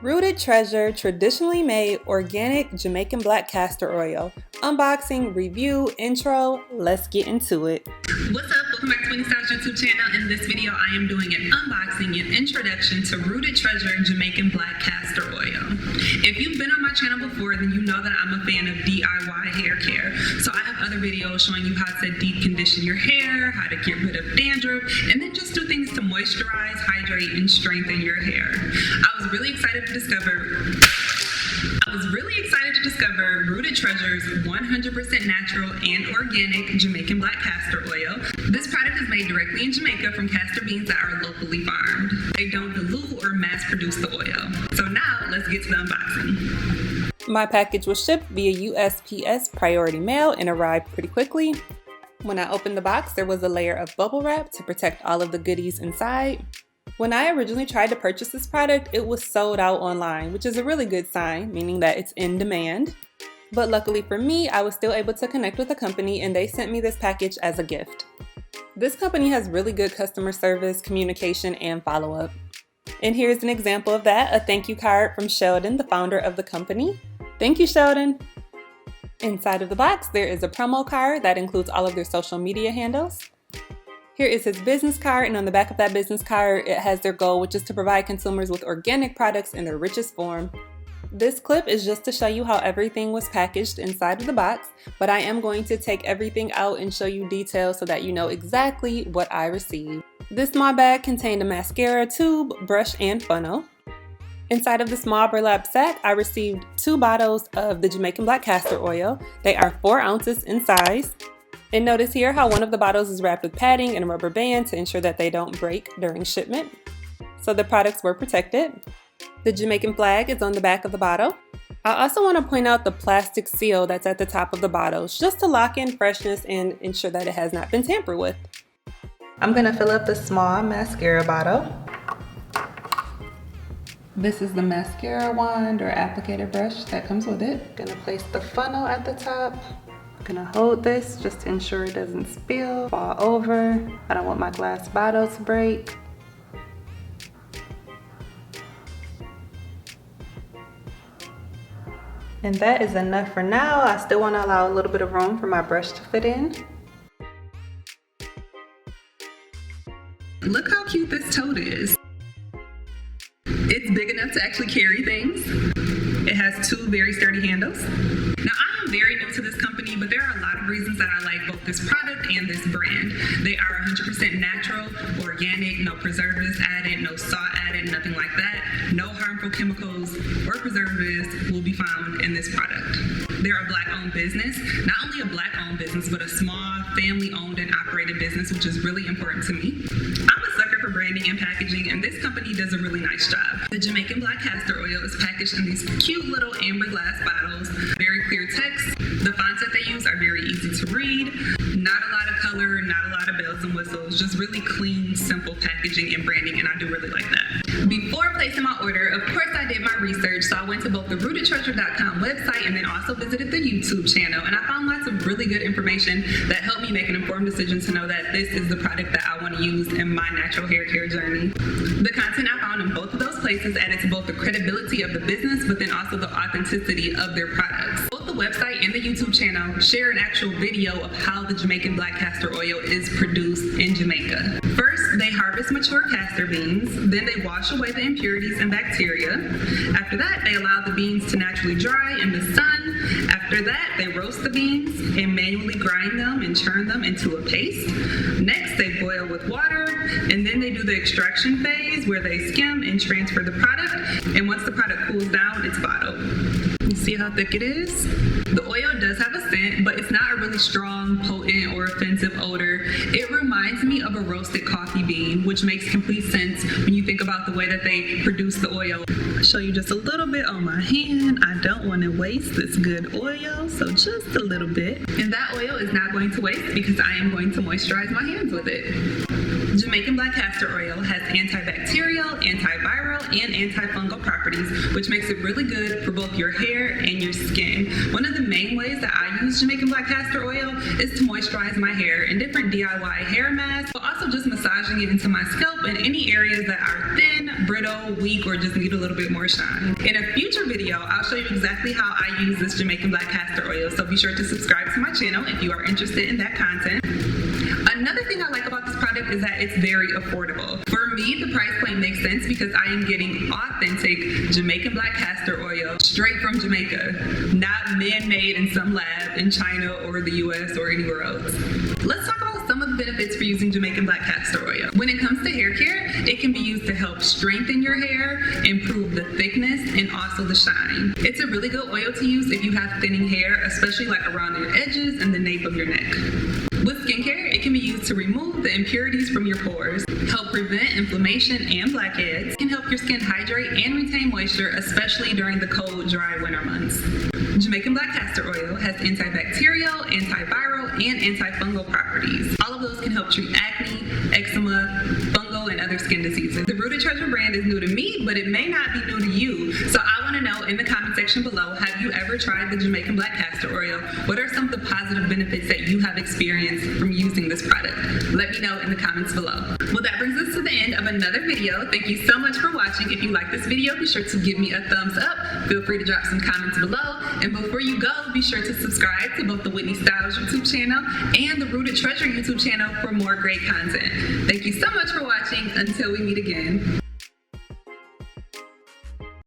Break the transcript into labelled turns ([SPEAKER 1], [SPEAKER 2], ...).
[SPEAKER 1] Rooted Treasure Traditionally Made Organic Jamaican Black Castor Oil. Unboxing, review, intro, let's get into it.
[SPEAKER 2] What's up? Welcome back to Winnie Styles YouTube channel. In this video, I am doing an unboxing and introduction to Rooted Treasure Jamaican Black Castor Oil. If you've been on my channel before, then you know that I'm a fan of DIY hair care. So I have other videos showing you how to deep condition your hair, how to get rid of dandruff, and then just do things to moisturize, hydrate, and strengthen your hair. I was really excited to discover Rooted Treasure's 100% natural and organic Jamaican Black Castor Oil. This product is made directly in Jamaica from castor beans that are locally farmed. They don't dilute or mass produce the oil. So now let's get to the unboxing.
[SPEAKER 1] My package was shipped via USPS Priority Mail and arrived pretty quickly. When I opened the box, there was a layer of bubble wrap to protect all of the goodies inside. When I originally tried to purchase this product, it was sold out online, which is a really good sign, meaning that it's in demand. But luckily for me, I was still able to connect with the company and they sent me this package as a gift. This company has really good customer service, communication, and follow-up. And here's an example of that, a thank you card from Sheldon, the founder of the company. Thank you, Sheldon. Inside of the box, there is a promo card that includes all of their social media handles. Here is his business card, and on the back of that business card, it has their goal, which is to provide consumers with organic products in their richest form. This clip is just to show you how everything was packaged inside of the box, but I am going to take everything out and show you details so that you know exactly what I received. This small bag contained a mascara, tube, brush, and funnel. Inside of the small burlap sack, I received 2 bottles of the Jamaican Black Castor Oil. They are 4 ounces in size. And notice here how one of the bottles is wrapped with padding and a rubber band to ensure that they don't break during shipment. So the products were protected. The Jamaican flag is on the back of the bottle. I also want to point out the plastic seal that's at the top of the bottles, just to lock in freshness and ensure that it has not been tampered with. I'm going to fill up the small mascara bottle. This is the mascara wand or applicator brush that comes with it. I'm going to place the funnel at the top. I'm gonna hold this just to ensure it doesn't spill, fall over. I don't want my glass bottle to break. And that is enough for now. I still want to allow a little bit of room for my brush to fit in.
[SPEAKER 2] Look how cute this tote is. It's big enough to actually carry things. It has 2 very sturdy handles. Now, I am very new to this company, but there are a lot of reasons that I like both this product and this brand. They are 100% natural, organic, no preservatives added, no salt added, nothing like that. No harmful chemicals or preservatives will be found in this product. They're a Black-owned business, not only a Black-owned business, but a small, family-owned and operated business, which is really important to me. I'm a sucker for branding and packaging, and this company does a really nice job. The Jamaican Black Castor Oil is packaged in these cute little amber glass bottles, very clear text. The fonts that they use are very easy to read. Not a lot of color, not a lot of bells and whistles, just really clean, simple packaging and branding, and I do really like that. Before placing my order, of course I did my research, so I went to both the rootedtreasure.com website and then also visited the YouTube channel, and I found lots of really good information that helped me make an informed decision to know that this is the product that I want to use in my natural hair care journey. The content I found in both of those places added to both the credibility of the business, but then also the authenticity of their products. Both the website and the YouTube channel share an actual video of how the Jamaican Black Castor Oil is produced in Jamaica. First, they harvest mature castor beans, then they wash away the impurities and bacteria. After that, they allow the beans to naturally dry in the sun. After that, they roast the beans and manually grind them and churn them into a paste. Next, they boil with water, and then they do the extraction phase where they skim and transfer the product. And once the product cools down, it's bottled. You see how thick it is? The oil does have a scent, but it's not a really strong, potent, or offensive odor. It reminds me of a roasted coffee bean, which makes complete sense when you think about the way that they produce the oil. I'll show you just a little bit on my hand. I don't want to waste this good oil, so just a little bit. And that oil is not going to waste because I am going to moisturize my hands with it. Jamaican Black Castor Oil has antibacterial, antiviral, and anti-fungal properties, which makes it really good for both your hair and your skin. One of the main ways that I use Jamaican Black Castor Oil is to moisturize my hair in different DIY hair masks, but also just massaging it into my scalp in any areas that are thin, brittle, weak, or just need a little bit more shine. In a future video, I'll show you exactly how I use this Jamaican Black Castor Oil, so be sure to subscribe to my channel if you are interested in that content. Another thing I like about this product is that it's very affordable. For me, the price point makes sense because I am getting authentic Jamaican Black Castor Oil straight from Jamaica, not man-made in some lab in China or the US or anywhere else. Let's talk about some of the benefits for using Jamaican Black Castor Oil. When it comes to hair care, it can be used to help strengthen your hair, improve the thickness, and also the shine. It's a really good oil to use if you have thinning hair, especially like around your edges and the nape of your neck. With skincare, it can be used to remove the impurities from your pores, help prevent inflammation and blackheads, can help your skin hydrate and retain moisture, especially during the cold, dry winter months. Jamaican Black Castor Oil has antibacterial, antiviral, and antifungal properties. All of those can help treat acne, eczema, fungal, and other skin diseases. The Rooted Treasure brand is new to me, but it may not be new to you. So I want to know in the comment section below, have you ever tried the Jamaican Black Castor Oil? What are some of the positive benefits that you have experienced from using this product? Let me know in the comments below. Well, that brings us to the end of another video. Thank you so much for watching. If you like this video, be sure to give me a thumbs up. Feel free to drop some comments below. And before you go, be sure to subscribe to both the Whitney Styles YouTube channel and the Rooted Treasure YouTube channel for more great content. Thank you so much for watching. Until we meet again.